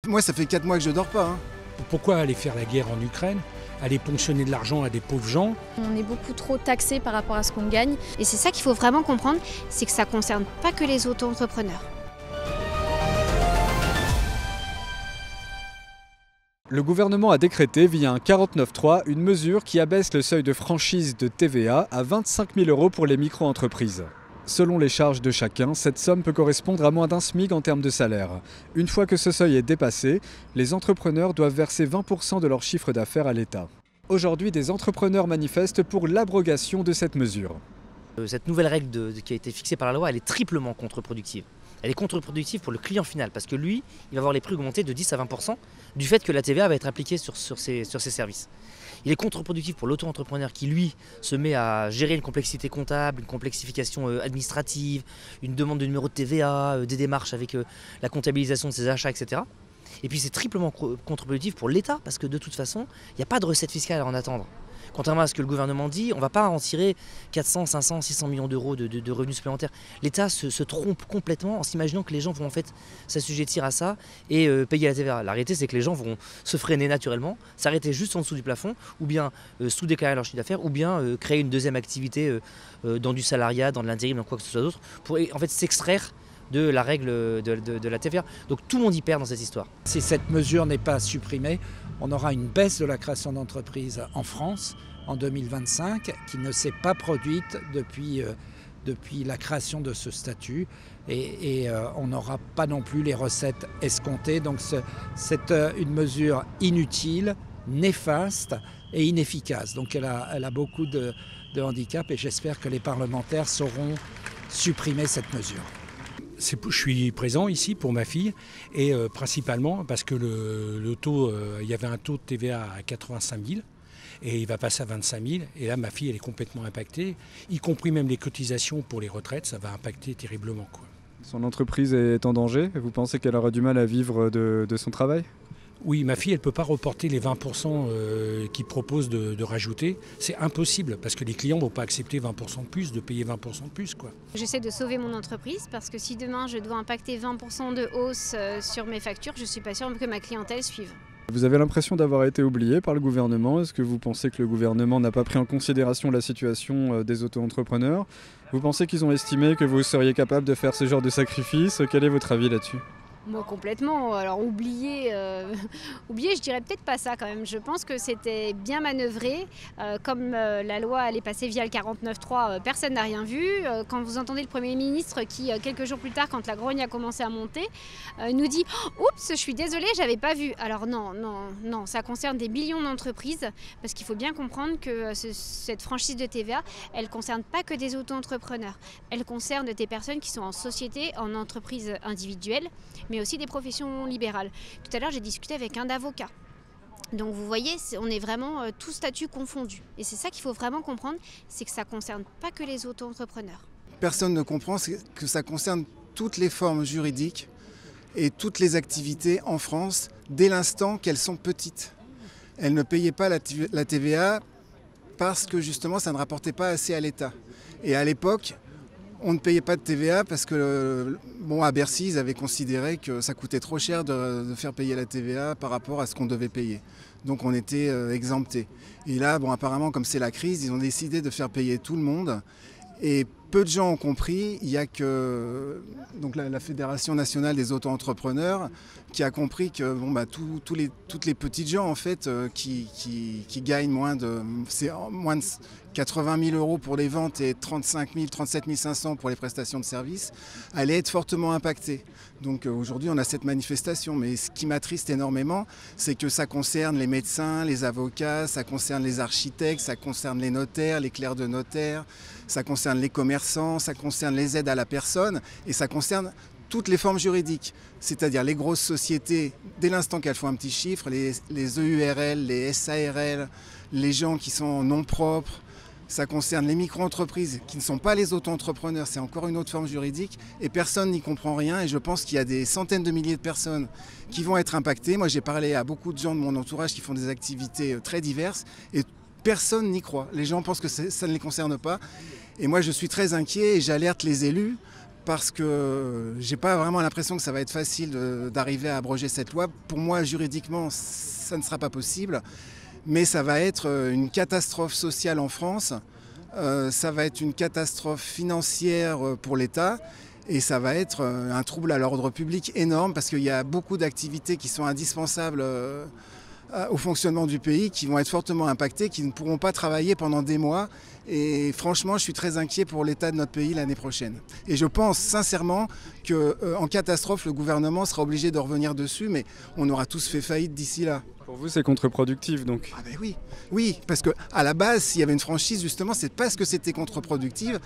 Moi, ça fait 4 mois que je dors pas. Hein. Pourquoi aller faire la guerre en Ukraine ? Aller ponctionner de l'argent à des pauvres gens. On est beaucoup trop taxé par rapport à ce qu'on gagne. Et c'est ça qu'il faut vraiment comprendre, c'est que ça ne concerne pas que les auto-entrepreneurs. Le gouvernement a décrété via un 49.3 une mesure qui abaisse le seuil de franchise de TVA à 25 000 € pour les micro-entreprises. Selon les charges de chacun, cette somme peut correspondre à moins d'un SMIC en termes de salaire. Une fois que ce seuil est dépassé, les entrepreneurs doivent verser 20% de leur chiffre d'affaires à l'État. Aujourd'hui, des entrepreneurs manifestent pour l'abrogation de cette mesure. Cette nouvelle règle qui a été fixée par la loi, elle est triplement contre-productive. Elle est contre-productive pour le client final parce que lui, il va voir les prix augmenter de 10 à 20% du fait que la TVA va être appliquée sur ses services. Il est contre-productif pour l'auto-entrepreneur qui, lui, se met à gérer une complexité comptable, une complexification administrative, une demande de numéro de TVA, des démarches avec la comptabilisation de ses achats, etc. Et puis c'est triplement contre-productif pour l'État parce que de toute façon, il n'y a pas de recette fiscale à en attendre. Contrairement à ce que le gouvernement dit, on ne va pas en tirer 400, 500, 600 millions d'euros de revenus supplémentaires. L'État se trompe complètement en s'imaginant que les gens vont en fait s'assujettir à ça et payer la TVA. La réalité, c'est que les gens vont se freiner naturellement, s'arrêter juste en dessous du plafond, ou bien sous-déclarer leur chiffre d'affaires, ou bien créer une deuxième activité dans du salariat, dans de l'intérim, dans quoi que ce soit d'autre, pour en fait s'extraire de la règle de la TVA. Donc tout le monde y perd dans cette histoire. Si cette mesure n'est pas supprimée, on aura une baisse de la création d'entreprises en France en 2025 qui ne s'est pas produite depuis la création de ce statut et on n'aura pas non plus les recettes escomptées. Donc c'est une mesure inutile, néfaste et inefficace. Donc elle a beaucoup de handicap et j'espère que les parlementaires sauront supprimer cette mesure. Je suis présent ici pour ma fille et principalement parce que le taux, il y avait un taux de TVA à 85 000 et il va passer à 25 000 et là ma fille elle est complètement impactée, y compris même les cotisations pour les retraites, ça va impacter terriblement, quoi. Son entreprise est en danger ? Vous pensez qu'elle aura du mal à vivre de son travail ? Oui, ma fille, elle ne peut pas reporter les 20% qu'ils proposent de rajouter. C'est impossible parce que les clients ne vont pas accepter 20% de plus, de payer 20% de plus, quoi. J'essaie de sauver mon entreprise parce que si demain je dois impacter 20% de hausse sur mes factures, je ne suis pas sûre que ma clientèle suive. Vous avez l'impression d'avoir été oublié par le gouvernement ? Est-ce que vous pensez que le gouvernement n'a pas pris en considération la situation des auto-entrepreneurs ? Vous pensez qu'ils ont estimé que vous seriez capable de faire ce genre de sacrifice ? Quel est votre avis là-dessus ? Moi complètement, alors oublier, je dirais peut-être pas ça quand même. Je pense que c'était bien manœuvré, comme la loi elle est passée via le 49.3, personne n'a rien vu. Quand vous entendez le Premier ministre qui, quelques jours plus tard, quand la grogne a commencé à monter, nous dit « Oups, je suis désolée, j'avais pas vu ». Alors non, ça concerne des millions d'entreprises, parce qu'il faut bien comprendre que cette franchise de TVA, elle concerne pas que des auto-entrepreneurs. Elle concerne des personnes qui sont en société, en entreprise individuelle, mais aussi des professions libérales. Tout à l'heure, j'ai discuté avec un avocat. Donc vous voyez, on est vraiment tout statut confondu. Et c'est ça qu'il faut vraiment comprendre, c'est que ça ne concerne pas que les auto-entrepreneurs. Personne ne comprend que ça concerne toutes les formes juridiques et toutes les activités en France dès l'instant qu'elles sont petites. Elles ne payaient pas la TVA parce que justement ça ne rapportait pas assez à l'État. Et à l'époque, on ne payait pas de TVA parce que, à Bercy, ils avaient considéré que ça coûtait trop cher de faire payer la TVA par rapport à ce qu'on devait payer. Donc on était exemptés. Et là, apparemment, comme c'est la crise, ils ont décidé de faire payer tout le monde. Et peu de gens ont compris, il n'y a que donc la Fédération nationale des auto-entrepreneurs qui a compris que toutes les petites gens en fait, qui gagnent moins de 80 000 € pour les ventes et 37 500 pour les prestations de services, allaient être fortement impactés. Donc aujourd'hui on a cette manifestation, mais ce qui m'attriste énormément, c'est que ça concerne les médecins, les avocats, ça concerne les architectes, ça concerne les notaires, les clercs de notaire, ça concerne les commerçants, ça concerne les aides à la personne et ça concerne toutes les formes juridiques, c'est-à-dire les grosses sociétés, dès l'instant qu'elles font un petit chiffre, les EURL, les SARL, les gens qui sont en nom propre. Ça concerne les micro-entreprises qui ne sont pas les auto-entrepreneurs, c'est encore une autre forme juridique et personne n'y comprend rien et je pense qu'il y a des centaines de milliers de personnes qui vont être impactées. Moi j'ai parlé à beaucoup de gens de mon entourage qui font des activités très diverses et personne n'y croit. Les gens pensent que ça ne les concerne pas et moi je suis très inquiet et j'alerte les élus parce que j'ai pas vraiment l'impression que ça va être facile d'arriver à abroger cette loi. Pour moi, juridiquement, ça ne sera pas possible, mais ça va être une catastrophe sociale en France, ça va être une catastrophe financière pour l'État, et ça va être un trouble à l'ordre public énorme, parce qu'il y a beaucoup d'activités qui sont indispensables au fonctionnement du pays, qui vont être fortement impactées, qui ne pourront pas travailler pendant des mois. Et franchement, je suis très inquiet pour l'état de notre pays l'année prochaine. Et je pense sincèrement qu'en catastrophe, le gouvernement sera obligé de revenir dessus, mais on aura tous fait faillite d'ici là. Pour vous, c'est contre-productif donc? Ah ben oui, oui, parce qu'à la base, s'il y avait une franchise, justement, c'est parce que c'était contre-productif.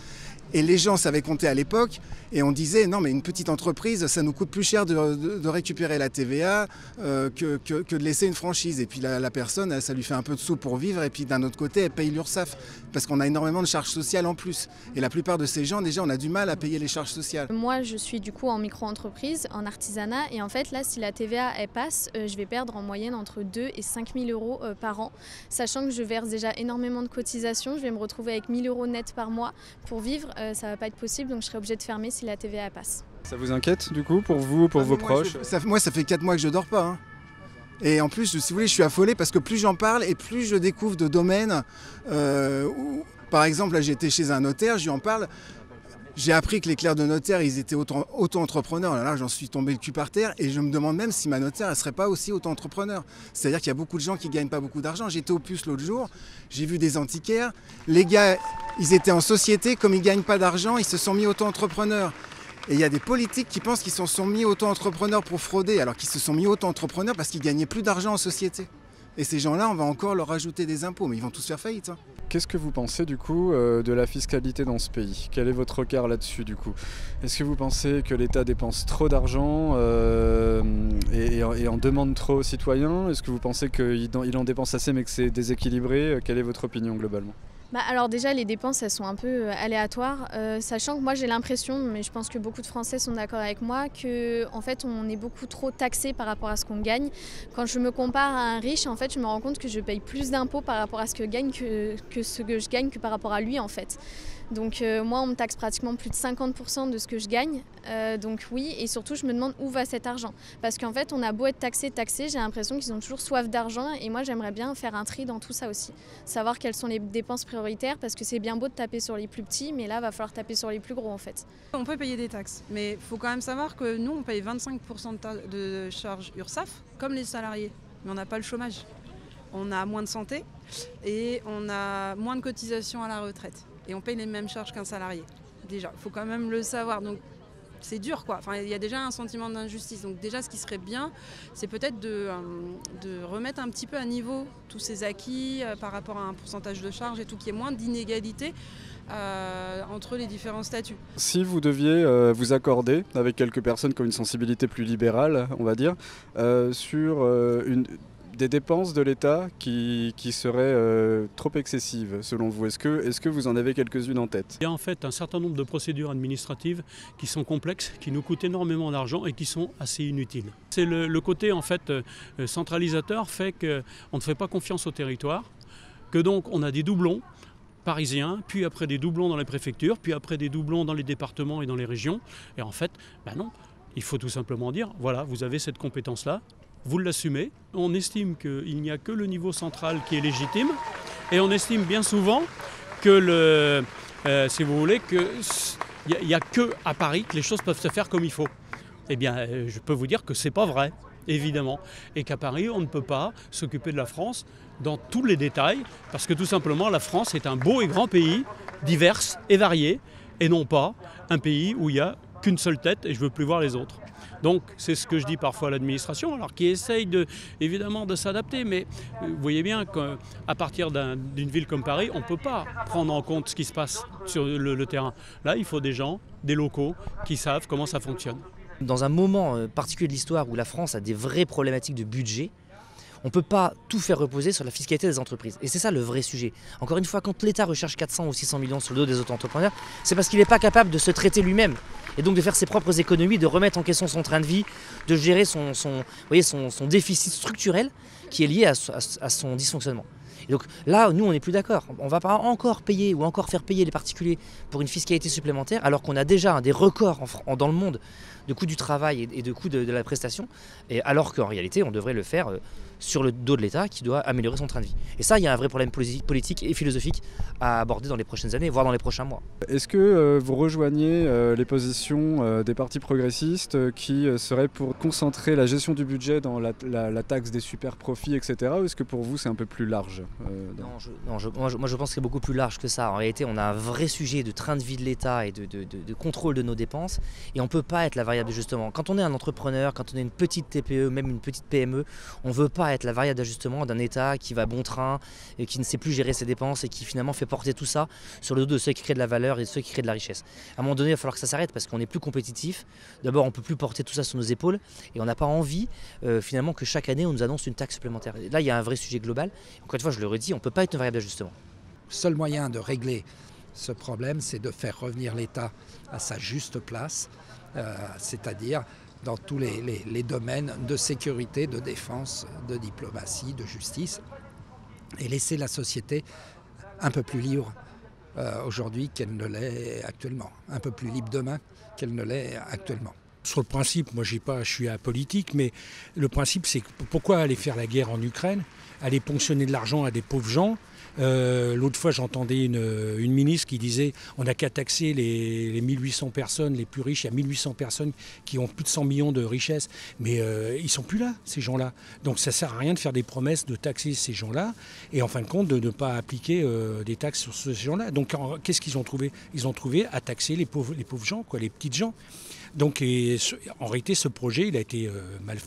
Et les gens savaient compter à l'époque, et on disait, non mais une petite entreprise, ça nous coûte plus cher de récupérer la TVA que de laisser une franchise. Et puis la personne, ça lui fait un peu de sous pour vivre, et puis d'un autre côté, elle paye l'URSSAF, parce qu'on a énormément de charges sociales en plus. Et la plupart de ces gens, déjà, on a du mal à payer les charges sociales. Moi, je suis du coup en micro-entreprise, en artisanat, et en fait, là, si la TVA, elle passe, je vais perdre en moyenne entre 2 et 5 000 euros par an, sachant que je verse déjà énormément de cotisations. Je vais me retrouver avec 1 000 euros net par mois pour vivre. Ça va pas être possible, donc je serai obligée de fermer si la TVA passe. Ça vous inquiète du coup, pour vous, pour vos proches? Moi, ça fait 4 mois que je dors pas. Hein. Et en plus, si vous voulez, je suis affolé parce que plus j'en parle et plus je découvre de domaines où, par exemple, là, j'étais chez un notaire, je lui en parle. J'ai appris que les clercs de notaire, ils étaient auto-entrepreneurs. Là, j'en suis tombé le cul par terre et je me demande même si ma notaire, elle serait pas aussi auto-entrepreneur. C'est-à-dire qu'il y a beaucoup de gens qui gagnent pas beaucoup d'argent. J'étais au Puce l'autre jour, j'ai vu des antiquaires. Les gars, ils étaient en société, comme ils gagnent pas d'argent, ils se sont mis auto-entrepreneurs. Et il y a des politiques qui pensent qu'ils se sont mis auto-entrepreneurs pour frauder, alors qu'ils se sont mis auto-entrepreneurs parce qu'ils gagnaient plus d'argent en société. Et ces gens-là, on va encore leur ajouter des impôts, mais ils vont tous faire faillite. Hein. Qu'est-ce que vous pensez du coup de la fiscalité dans ce pays? Quel est votre regard là-dessus du coup? Est-ce que vous pensez que l'État dépense trop d'argent et en demande trop aux citoyens? Est-ce que vous pensez qu'il en dépense assez mais que c'est déséquilibré? Quelle est votre opinion globalement? Alors déjà, les dépenses, elles sont un peu aléatoires, sachant que moi j'ai l'impression, mais je pense que beaucoup de Français sont d'accord avec moi, qu'en fait on est beaucoup trop taxé par rapport à ce qu'on gagne. Quand je me compare à un riche, en fait, je me rends compte que je paye plus d'impôts par rapport à ce que gagne que ce que je gagne que par rapport à lui en fait. Donc moi on me taxe pratiquement plus de 50% de ce que je gagne, donc oui, et surtout je me demande où va cet argent. Parce qu'en fait on a beau être taxé, j'ai l'impression qu'ils ont toujours soif d'argent, et moi j'aimerais bien faire un tri dans tout ça aussi. Savoir quelles sont les dépenses prioritaires, parce que c'est bien beau de taper sur les plus petits, mais là il va falloir taper sur les plus gros en fait. On peut payer des taxes, mais il faut quand même savoir que nous on paye 25% de charges URSSAF, comme les salariés, mais on n'a pas le chômage. On a moins de santé et on a moins de cotisations à la retraite. Et on paye les mêmes charges qu'un salarié. Déjà, il faut quand même le savoir. Donc c'est dur quoi. Enfin, il y a déjà un sentiment d'injustice. Donc déjà, ce qui serait bien, c'est peut-être de remettre un petit peu à niveau tous ces acquis par rapport à un pourcentage de charges et tout, qu'il y ait moins d'inégalités entre les différents statuts. Si vous deviez vous accorder avec quelques personnes qui ont une sensibilité plus libérale, on va dire, sur des dépenses de l'État qui seraient trop excessives selon vous. Est-ce que vous en avez quelques-unes en tête? Il y a en fait un certain nombre de procédures administratives qui sont complexes, qui nous coûtent énormément d'argent et qui sont assez inutiles. C'est le côté en fait centralisateur fait qu'on ne fait pas confiance au territoire, que donc on a des doublons parisiens, puis après des doublons dans les préfectures, puis après des doublons dans les départements et dans les régions. Et en fait, non, il faut tout simplement dire, voilà, vous avez cette compétence-là, vous l'assumez. On estime qu'il n'y a que le niveau central qui est légitime, et on estime bien souvent que si vous voulez, il n'y a que à Paris que les choses peuvent se faire comme il faut. Eh bien, je peux vous dire que c'est pas vrai, évidemment, et qu'à Paris, on ne peut pas s'occuper de la France dans tous les détails, parce que tout simplement, la France est un beau et grand pays, divers et varié, et non pas un pays où il n'y a qu'une seule tête et je ne veux plus voir les autres. Donc c'est ce que je dis parfois à l'administration, alors qui essaye évidemment de s'adapter, mais vous voyez bien qu'à partir d'une ville comme Paris, on ne peut pas prendre en compte ce qui se passe sur le terrain. Là, il faut des gens, des locaux qui savent comment ça fonctionne. Dans un moment particulier de l'histoire où la France a des vraies problématiques de budget, on ne peut pas tout faire reposer sur la fiscalité des entreprises. Et c'est ça le vrai sujet. Encore une fois, quand l'État recherche 400 ou 600 millions sur le dos des auto-entrepreneurs, c'est parce qu'il n'est pas capable de se traiter lui-même. Et donc de faire ses propres économies, de remettre en question son train de vie, de gérer son déficit structurel qui est lié à son dysfonctionnement. Et donc là, nous, on n'est plus d'accord. On ne va pas encore payer ou encore faire payer les particuliers pour une fiscalité supplémentaire, alors qu'on a déjà des records dans le monde de coût du travail et de coût de la prestation, et alors qu'en réalité, on devrait le faire sur le dos de l'État qui doit améliorer son train de vie. Et ça, il y a un vrai problème politique et philosophique à aborder dans les prochaines années, voire dans les prochains mois. Est-ce que vous rejoignez les positions des partis progressistes qui seraient pour concentrer la gestion du budget dans la taxe des super profits, etc. Ou est-ce que pour vous c'est un peu plus large Moi je pense que c'est beaucoup plus large que ça. En réalité, on a un vrai sujet de train de vie de l'État et de contrôle de nos dépenses, et on ne peut pas être la variable d'ajustement. Quand on est un entrepreneur, quand on est une petite TPE, même une petite PME, on ne veut pas être la variable d'ajustement d'un État qui va bon train et qui ne sait plus gérer ses dépenses et qui finalement fait porter tout ça sur le dos de ceux qui créent de la valeur et de ceux qui créent de la richesse. À un moment donné, il va falloir que ça s'arrête parce qu'on n'est plus compétitif. D'abord, on ne peut plus porter tout ça sur nos épaules et on n'a pas envie finalement que chaque année on nous annonce une taxe supplémentaire. Et là, il y a un vrai sujet global. Encore une fois, je le redis, on ne peut pas être une variable d'ajustement. Le seul moyen de régler ce problème, c'est de faire revenir l'État à sa juste place, c'est-à-dire dans tous les domaines de sécurité, de défense, de diplomatie, de justice, et laisser la société un peu plus libre aujourd'hui qu'elle ne l'est actuellement, un peu plus libre demain qu'elle ne l'est actuellement. Sur le principe, moi je suis apolitique, mais le principe c'est pourquoi aller faire la guerre en Ukraine, aller ponctionner de l'argent à des pauvres gens. L'autre fois j'entendais une ministre qui disait on n'a qu'à taxer les 1800 personnes les plus riches. Il y a 1800 personnes qui ont plus de 100 millions de richesses, mais ils ne sont plus là, ces gens-là. Donc ça ne sert à rien de faire des promesses de taxer ces gens-là et en fin de compte de ne pas appliquer des taxes sur ces gens-là. Donc qu'est-ce qu'ils ont trouvé? Ils ont trouvé à taxer les pauvres gens, quoi, les petites gens. Donc en réalité ce projet il a été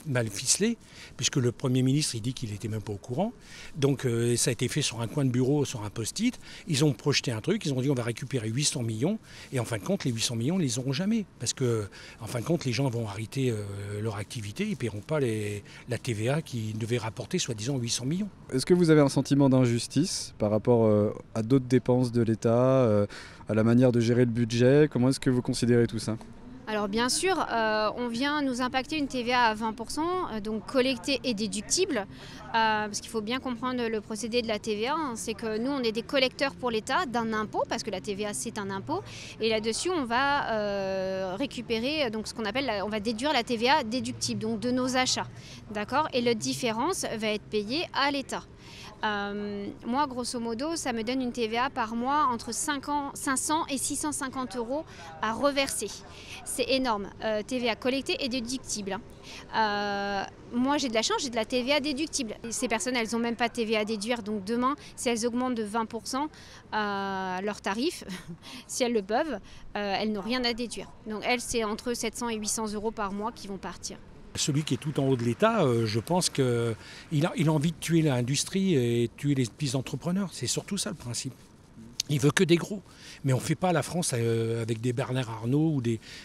mal ficelé puisque le Premier ministre il dit qu'il n'était même pas au courant. Donc ça a été fait sur un coin de bureau, sur un post-it. Ils ont projeté un truc, ils ont dit on va récupérer 800 millions et en fin de compte les 800 millions ils les auront jamais parce que en fin de compte les gens vont arrêter leur activité, ils ne paieront pas la TVA qui devait rapporter soi-disant 800 millions. Est-ce que vous avez un sentiment d'injustice par rapport à d'autres dépenses de l'État, à la manière de gérer le budget? Comment est-ce que vous considérez tout ça ? Alors bien sûr, on vient nous impacter une TVA à 20%, donc collectée et déductible, parce qu'il faut bien comprendre le procédé de la TVA, hein, c'est que nous on est des collecteurs pour l'État d'un impôt, parce que la TVA c'est un impôt, et là-dessus on va récupérer donc ce qu'on appelle, on va déduire la TVA déductible, donc de nos achats, d'accord, et la différence va être payée à l'État. Moi, grosso modo, ça me donne une TVA par mois entre 500 et 650 € à reverser. C'est énorme. TVA collectée et déductible. Moi, j'ai de la chance, j'ai de la TVA déductible. Ces personnes, elles n'ont même pas de TVA à déduire. Donc demain, si elles augmentent de 20% leur tarif, si elles le peuvent, elles n'ont rien à déduire. Donc elles, c'est entre 700 et 800 € par mois qui vont partir. Celui qui est tout en haut de l'État, je pense qu'il a envie de tuer l'industrie et tuer les petits entrepreneurs. C'est surtout ça le principe. Il veut que des gros. Mais on ne fait pas la France avec des Bernard Arnault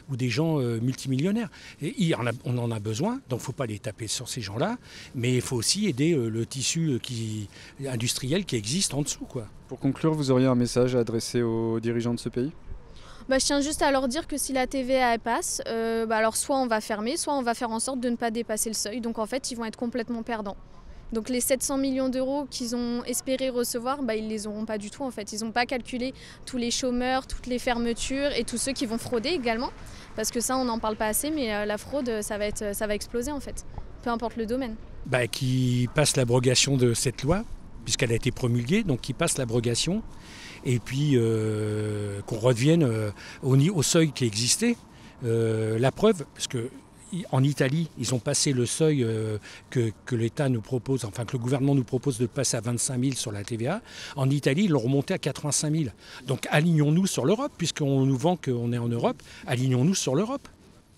ou des gens multimillionnaires. Et on en a besoin, donc il ne faut pas les taper sur ces gens-là. Mais il faut aussi aider le tissu industriel qui existe en dessous, quoi. Pour conclure, vous auriez un message à adresser aux dirigeants de ce pays ? Je tiens juste à leur dire que si la TVA passe, alors soit on va fermer, soit on va faire en sorte de ne pas dépasser le seuil. Donc en fait, ils vont être complètement perdants. Donc les 700 millions d'euros qu'ils ont espéré recevoir, ils ne les auront pas du tout en fait. Ils n'ont pas calculé tous les chômeurs, toutes les fermetures et tous ceux qui vont frauder également. Parce que ça, on n'en parle pas assez, mais la fraude, ça va exploser en fait. Peu importe le domaine. Qui passe l'abrogation de cette loi, puisqu'elle a été promulguée, donc qui passe l'abrogation. Et puis qu'on revienne au seuil qui existait. La preuve, parce qu'en Italie, ils ont passé le seuil que l'État nous propose, enfin que le gouvernement nous propose de passer à 25 000 sur la TVA. En Italie, ils l'ont remonté à 85 000. Donc alignons-nous sur l'Europe, puisqu'on nous vend qu'on est en Europe, alignons-nous sur l'Europe.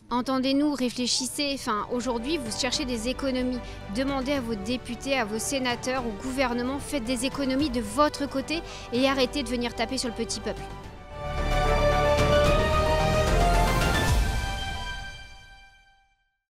Entendez-nous, réfléchissez. Aujourd'hui, vous cherchez des économies. Demandez à vos députés, à vos sénateurs, au gouvernement, faites des économies de votre côté et arrêtez de venir taper sur le petit peuple.